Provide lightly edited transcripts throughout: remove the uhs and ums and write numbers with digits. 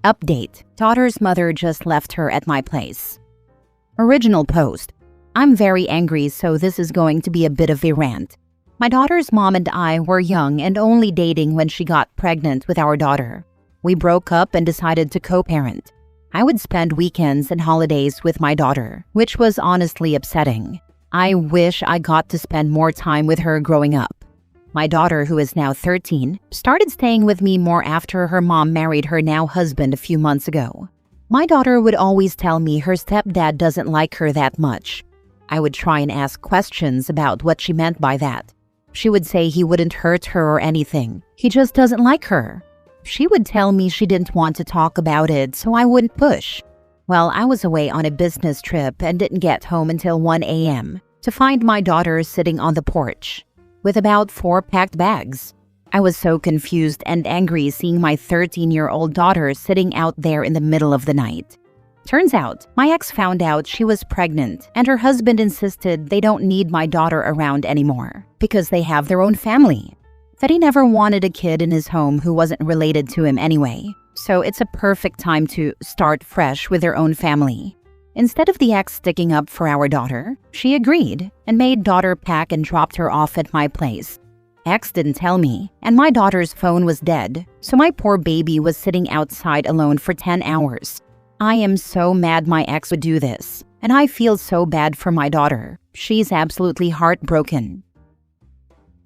Update: daughter's mother just left her at my place. Original post: I'm very angry, so this is going to be a bit of a rant. My daughter's mom and I were young and only dating when she got pregnant with our daughter. We broke up and decided to co-parent. I would spend weekends and holidays with my daughter, which was honestly upsetting. I wish I got to spend more time with her growing up. My daughter, who is now 13, started staying with me more after her mom married her now husband a few months ago. My daughter would always tell me her stepdad doesn't like her that much. I would try and ask questions about what she meant by that. She would say he wouldn't hurt her or anything. He just doesn't like her. She would tell me she didn't want to talk about it, so I wouldn't push. Well, I was away on a business trip and didn't get home until 1 a.m. to find my daughter sitting on the porch with about 4 packed bags. I was so confused and angry seeing my 13-year-old daughter sitting out there in the middle of the night. Turns out, my ex found out she was pregnant and her husband insisted they don't need my daughter around anymore because they have their own family. That he never wanted a kid in his home who wasn't related to him anyway, so it's a perfect time to start fresh with their own family. Instead of the ex sticking up for our daughter, she agreed and made daughter pack and dropped her off at my place. Ex didn't tell me, and my daughter's phone was dead, so my poor baby was sitting outside alone for 10 hours. I am so mad my ex would do this, and I feel so bad for my daughter. She's absolutely heartbroken.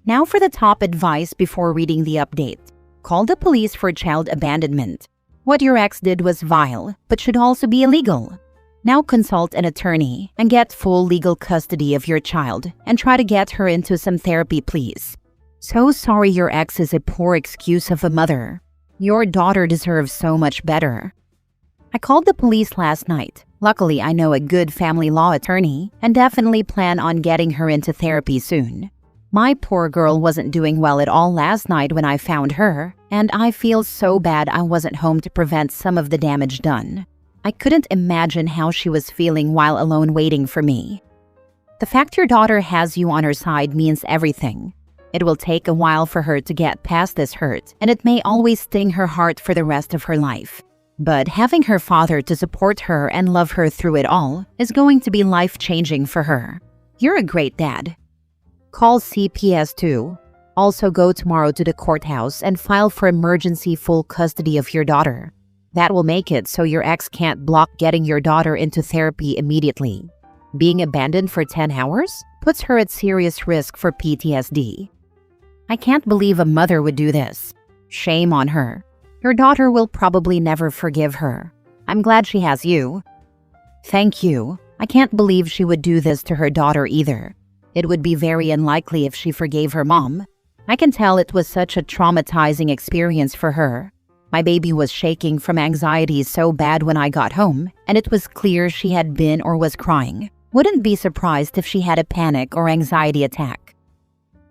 Now for the top advice before reading the update. Call the police for child abandonment. What your ex did was vile, but should also be illegal. Now consult an attorney and get full legal custody of your child and try to get her into some therapy, please. So sorry your ex is a poor excuse of a mother. Your daughter deserves so much better. I called the police last night. Luckily, I know a good family law attorney and definitely plan on getting her into therapy soon. My poor girl wasn't doing well at all last night when I found her, and I feel so bad I wasn't home to prevent some of the damage done. I couldn't imagine how she was feeling while alone waiting for me. The fact your daughter has you on her side means everything. It will take a while for her to get past this hurt, and it may always sting her heart for the rest of her life. But having her father to support her and love her through it all is going to be life-changing for her. You're a great dad. Call CPS 2. Also go tomorrow to the courthouse and file for emergency full custody of your daughter. That will make it so your ex can't block getting your daughter into therapy immediately. Being abandoned for 10 hours puts her at serious risk for PTSD. I can't believe a mother would do this. Shame on her. Your daughter will probably never forgive her. I'm glad she has you. Thank you. I can't believe she would do this to her daughter either. It would be very unlikely if she forgave her mom. I can tell it was such a traumatizing experience for her. My baby was shaking from anxiety so bad when I got home, and it was clear she had been or was crying. Wouldn't be surprised if she had a panic or anxiety attack.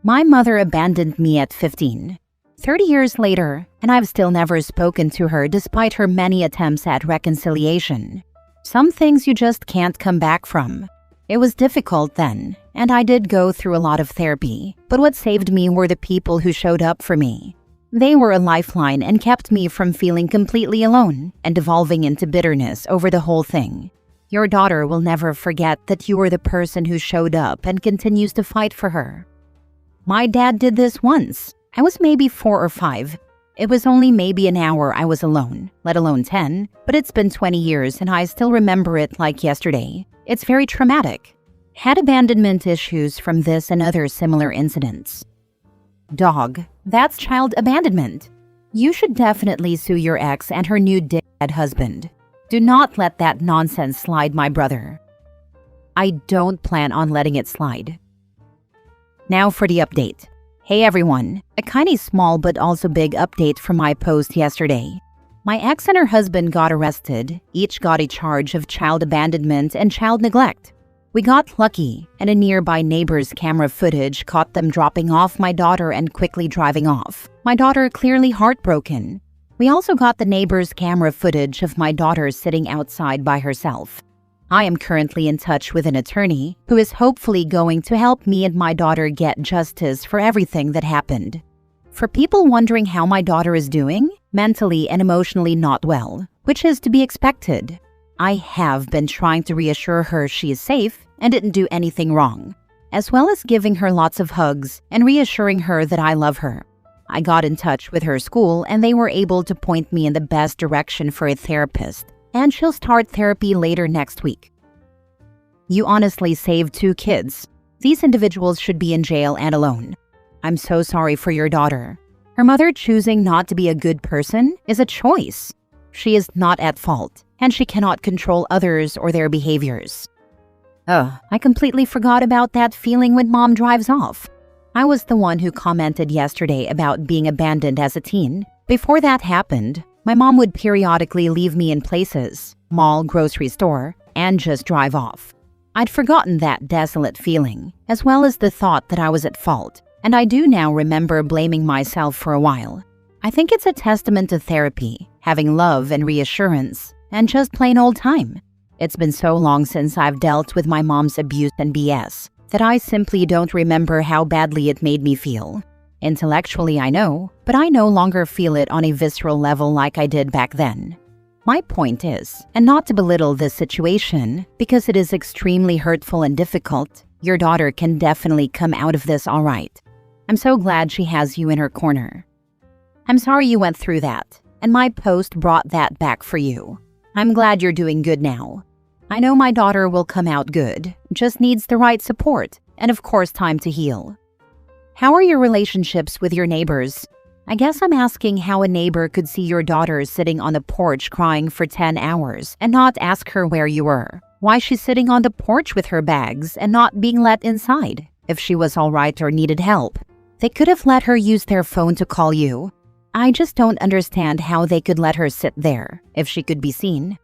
My mother abandoned me at 15. 30 years later, and I've still never spoken to her despite her many attempts at reconciliation. Some things you just can't come back from. It was difficult then, and I did go through a lot of therapy, but what saved me were the people who showed up for me. They were a lifeline and kept me from feeling completely alone and devolving into bitterness over the whole thing. Your daughter will never forget that you were the person who showed up and continues to fight for her. My dad did this once. I was maybe 4 or 5. It was only maybe an hour I was alone, let alone 10, but it's been 20 years and I still remember it like yesterday. It's very traumatic. Had abandonment issues from this and other similar incidents. Dog, that's child abandonment. You should definitely sue your ex and her new dead husband. Do not let that nonsense slide, my brother. I don't plan on letting it slide. Now for the update. Hey everyone, a kinda small but also big update from my post yesterday. My ex and her husband got arrested. Each got a charge of child abandonment and child neglect. We got lucky, and a nearby neighbor's camera footage caught them dropping off my daughter and quickly driving off. My daughter clearly heartbroken. We also got the neighbor's camera footage of my daughter sitting outside by herself. I am currently in touch with an attorney who is hopefully going to help me and my daughter get justice for everything that happened. For people wondering how my daughter is doing, mentally and emotionally not well. which is to be expected. I have been trying to reassure her she is safe and didn't do anything wrong, as well as giving her lots of hugs and reassuring her that I love her. I got in touch with her school and they were able to point me in the best direction for a therapist, and she'll start therapy later next week. You honestly saved 2 kids. These individuals should be in jail and alone. I'm so sorry for your daughter. Her mother choosing not to be a good person is a choice. She is not at fault, and she cannot control others or their behaviors. I completely forgot about that feeling when mom drives off. I was the one who commented yesterday about being abandoned as a teen. Before that happened, my mom would periodically leave me in places, mall, grocery store, and just drive off. I'd forgotten that desolate feeling, as well as the thought that I was at fault, and I do now remember blaming myself for a while. I think it's a testament to therapy, having love and reassurance, and just plain old time. It's been so long since I've dealt with my mom's abuse and BS that I simply don't remember how badly it made me feel. Intellectually, I know, but I no longer feel it on a visceral level like I did back then. My point is, and not to belittle this situation, because it is extremely hurtful and difficult, your daughter can definitely come out of this all right. I'm so glad she has you in her corner. I'm sorry you went through that, and my post brought that back for you. I'm glad you're doing good now. I know my daughter will come out good, just needs the right support, and of course time to heal. How are your relationships with your neighbors? I guess I'm asking how a neighbor could see your daughter sitting on the porch crying for 10 hours and not ask her where you were. Why she's sitting on the porch with her bags and not being let inside, if she was all right or needed help. They could have let her use their phone to call you. I just don't understand how they could let her sit there, if she could be seen.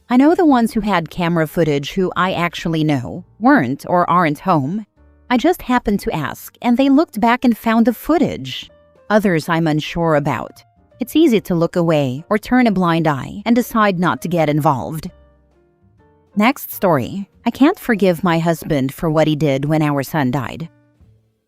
I know the ones who had camera footage who I actually know weren't or aren't home. I just happened to ask, and they looked back and found the footage. Others I'm unsure about. It's easy to look away or turn a blind eye and decide not to get involved. Next story. I can't forgive my husband for what he did when our son died.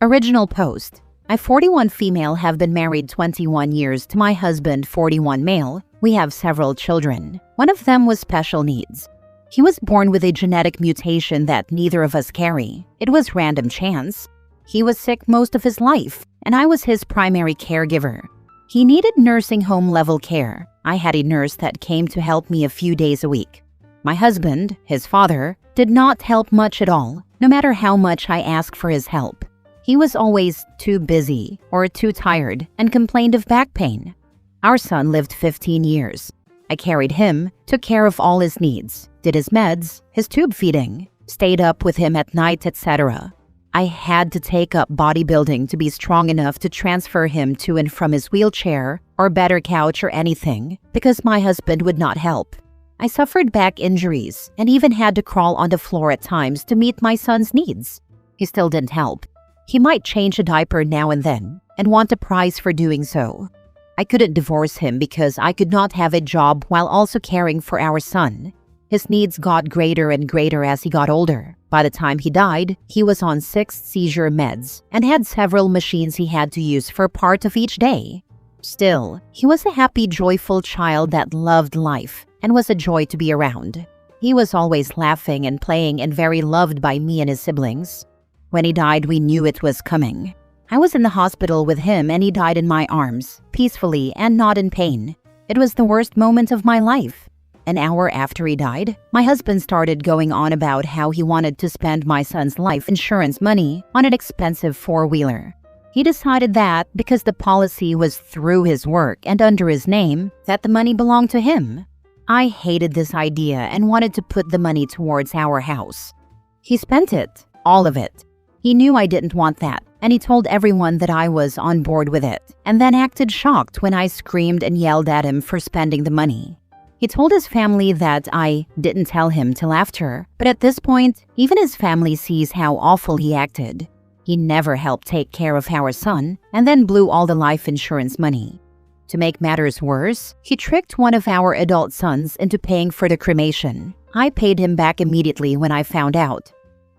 Original post. I, 41 female, have been married 21 years to my husband, 41 male. We have several children. One of them was special needs. He was born with a genetic mutation that neither of us carry. It was random chance. He was sick most of his life, and I was his primary caregiver. He needed nursing home level care. I had a nurse that came to help me a few days a week. My husband, his father, did not help much at all, no matter how much I asked for his help. He was always too busy or too tired and complained of back pain. Our son lived 15 years. I carried him, took care of all his needs, did his meds, his tube feeding, stayed up with him at night, etc. I had to take up bodybuilding to be strong enough to transfer him to and from his wheelchair or better couch or anything because my husband would not help. I suffered back injuries and even had to crawl on the floor at times to meet my son's needs. He still didn't help. He might change a diaper now and then and want a prize for doing so. I couldn't divorce him because I could not have a job while also caring for our son. His needs got greater and greater as he got older. By the time he died, he was on 6 seizure meds and had several machines he had to use for part of each day. Still, he was a happy, joyful child that loved life and was a joy to be around. He was always laughing and playing and very loved by me and his siblings. When he died, we knew it was coming. I was in the hospital with him and he died in my arms, peacefully and not in pain. It was the worst moment of my life. An hour after he died, my husband started going on about how he wanted to spend my son's life insurance money on an expensive 4-wheeler. He decided that because the policy was through his work and under his name, that the money belonged to him. I hated this idea and wanted to put the money towards our house. He spent it, all of it. He knew I didn't want that, and he told everyone that I was on board with it, and then acted shocked when I screamed and yelled at him for spending the money. He told his family that I didn't tell him till after, but at this point, even his family sees how awful he acted. He never helped take care of our son, and then blew all the life insurance money. To make matters worse, he tricked one of our adult sons into paying for the cremation. I paid him back immediately when I found out.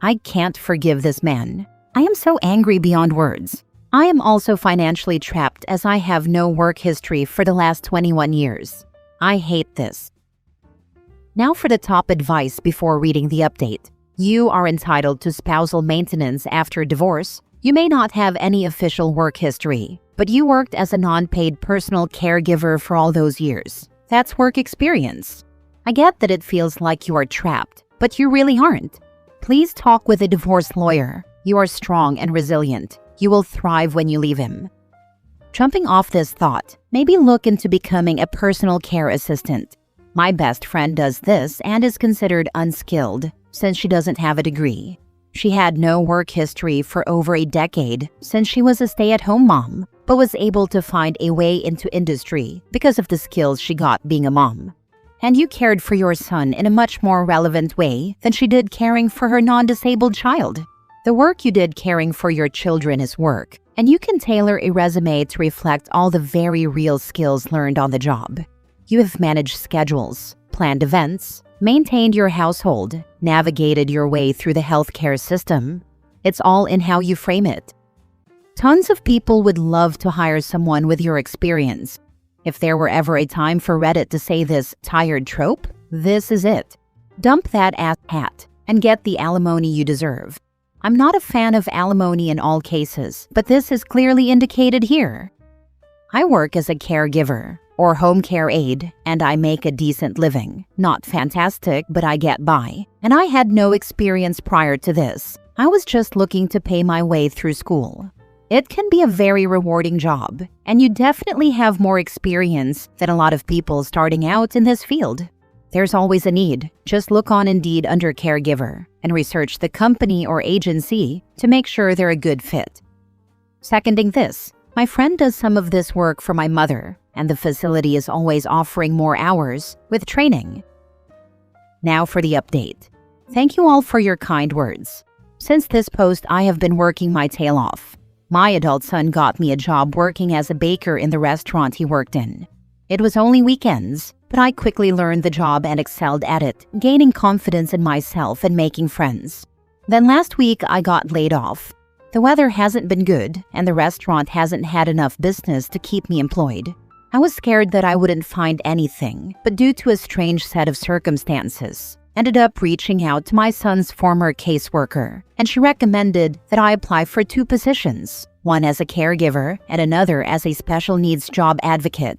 I can't forgive this man. I am so angry beyond words. I am also financially trapped as I have no work history for the last 21 years. I hate this. Now for the top advice before reading the update. You are entitled to spousal maintenance after divorce. You may not have any official work history, but you worked as a non-paid personal caregiver for all those years. That's work experience. I get that it feels like you are trapped, but you really aren't. Please talk with a divorce lawyer. You are strong and resilient. You will thrive when you leave him. Jumping off this thought, maybe look into becoming a personal care assistant. My best friend does this and is considered unskilled since she doesn't have a degree. She had no work history for over a decade since she was a stay-at-home mom, but was able to find a way into industry because of the skills she got being a mom. And you cared for your son in a much more relevant way than she did caring for her non-disabled child. The work you did caring for your children is work, and you can tailor a resume to reflect all the very real skills learned on the job. You have managed schedules, planned events, maintained your household, navigated your way through the healthcare system. It's all in how you frame it. Tons of people would love to hire someone with your experience. If there were ever a time for Reddit to say this tired trope, this is it. Dump that ass hat and get the alimony you deserve. I'm not a fan of alimony in all cases, but this is clearly indicated here. I work as a caregiver or home care aide, and I make a decent living. Not fantastic, but I get by. And I had no experience prior to this. I was just looking to pay my way through school. It can be a very rewarding job, and you definitely have more experience than a lot of people starting out in this field. There's always a need. Just look on Indeed under caregiver and research the company or agency to make sure they're a good fit. Seconding this, my friend does some of this work for my mother, and the facility is always offering more hours with training. Now for the update. Thank you all for your kind words. Since this post, I have been working my tail off. My adult son got me a job working as a baker in the restaurant he worked in. It was only weekends, but I quickly learned the job and excelled at it, gaining confidence in myself and making friends. Then last week, I got laid off. The weather hasn't been good, and the restaurant hasn't had enough business to keep me employed. I was scared that I wouldn't find anything, but due to a strange set of circumstances, ended up reaching out to my son's former caseworker, and she recommended that I apply for 2 positions, one as a caregiver and another as a special needs job advocate.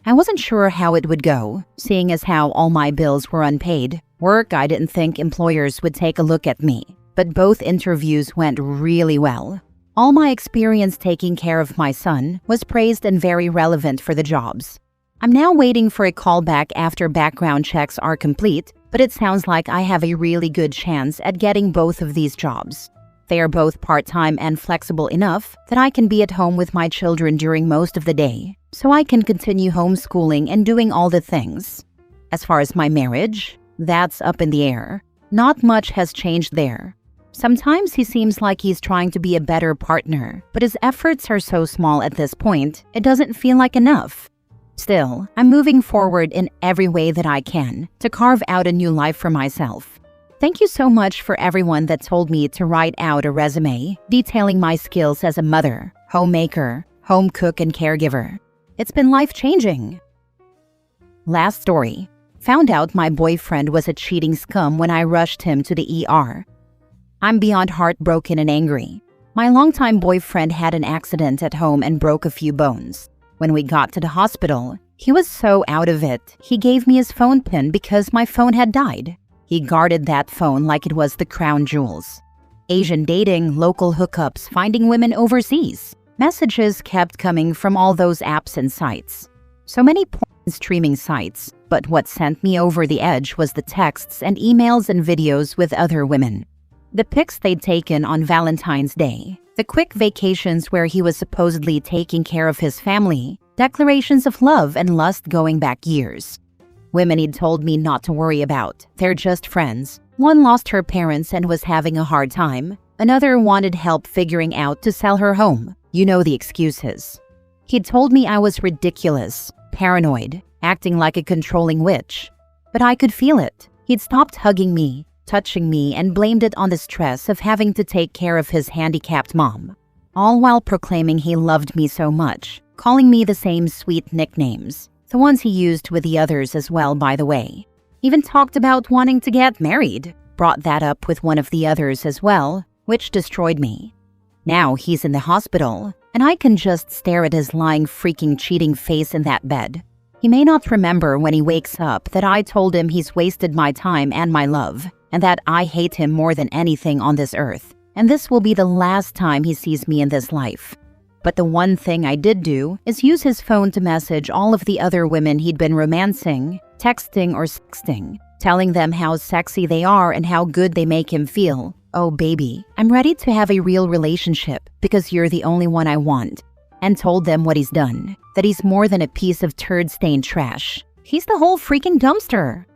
I wasn't sure how it would go, seeing as how all my bills were unpaid. Work, I didn't think employers would take a look at me, but both interviews went really well. All my experience taking care of my son was praised and very relevant for the jobs. I'm now waiting for a callback after background checks are complete, but it sounds like I have a really good chance at getting both of these jobs. They are both part-time and flexible enough that I can be at home with my children during most of the day, so I can continue homeschooling and doing all the things. As far as my marriage, that's up in the air. Not much has changed there. Sometimes he seems like he's trying to be a better partner, but his efforts are so small at this point, it doesn't feel like enough. Still, I'm moving forward in every way that I can to carve out a new life for myself. Thank you so much for everyone that told me to write out a resume detailing my skills as a mother, homemaker, home cook, and caregiver. It's been life-changing. Last story. Found out my boyfriend was a cheating scum when I rushed him to the ER. I'm beyond heartbroken and angry. My longtime boyfriend had an accident at home and broke a few bones. When we got to the hospital, he was so out of it, he gave me his phone pin because my phone had died. He guarded that phone like it was the crown jewels. Asian dating, local hookups, finding women overseas. Messages kept coming from all those apps and sites. So many porn streaming sites, but what sent me over the edge was the texts and emails and videos with other women. The pics they'd taken on Valentine's Day, the quick vacations where he was supposedly taking care of his family, declarations of love and lust going back years. Women he'd told me not to worry about, they're just friends. One lost her parents and was having a hard time. Another wanted help figuring out to sell her home. You know the excuses. He'd told me I was ridiculous, paranoid, acting like a controlling witch. But I could feel it. He'd stopped hugging me, touching me, and blamed it on the stress of having to take care of his handicapped mom. All while proclaiming he loved me so much, calling me the same sweet nicknames. The ones he used with the others as well, by the way. Even talked about wanting to get married. Brought that up with one of the others as well, which destroyed me. Now he's in the hospital, and I can just stare at his lying freaking cheating face in that bed. He may not remember when he wakes up that I told him he's wasted my time and my love, and that I hate him more than anything on this earth, and this will be the last time he sees me in this life. But the one thing I did do is use his phone to message all of the other women he'd been romancing, texting or sexting, telling them how sexy they are and how good they make him feel. Oh baby, I'm ready to have a real relationship because you're the only one I want. And told them what he's done, that he's more than a piece of turd-stained trash. He's the whole freaking dumpster.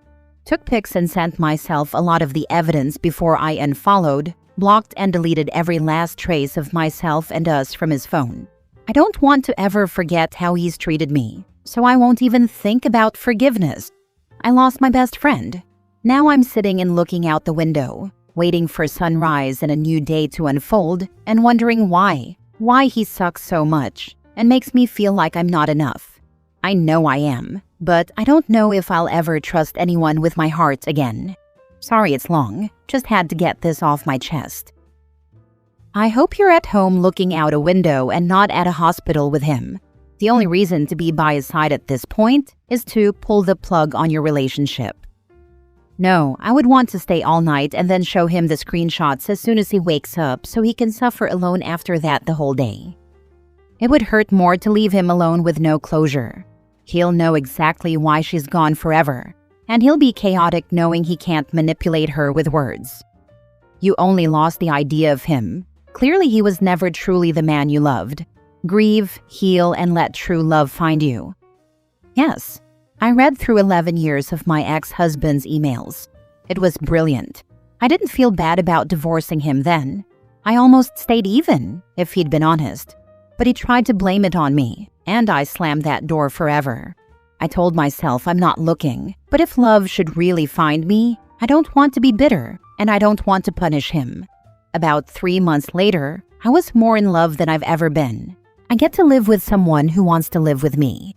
Took pics and sent myself a lot of the evidence before I unfollowed, blocked and deleted every last trace of myself and us from his phone. I don't want to ever forget how he's treated me, so I won't even think about forgiveness. I lost my best friend. Now I'm sitting and looking out the window, waiting for sunrise and a new day to unfold, and wondering why he sucks so much and makes me feel like I'm not enough. I know I am, but I don't know if I'll ever trust anyone with my heart again. Sorry it's long, just had to get this off my chest. I hope you're at home looking out a window and not at a hospital with him. The only reason to be by his side at this point is to pull the plug on your relationship. No, I would want to stay all night and then show him the screenshots as soon as he wakes up so he can suffer alone after that the whole day. It would hurt more to leave him alone with no closure. He'll know exactly why she's gone forever, and he'll be chaotic knowing he can't manipulate her with words. You only lost the idea of him. Clearly he was never truly the man you loved. Grieve, heal, and let true love find you. Yes, I read through 11 years of my ex-husband's emails. It was brilliant. I didn't feel bad about divorcing him then. I almost stayed even, if he'd been honest. But he tried to blame it on me, and I slammed that door forever. I told myself I'm not looking, but if love should really find me, I don't want to be bitter, and I don't want to punish him. About 3 months later, I was more in love than I've ever been. I get to live with someone who wants to live with me.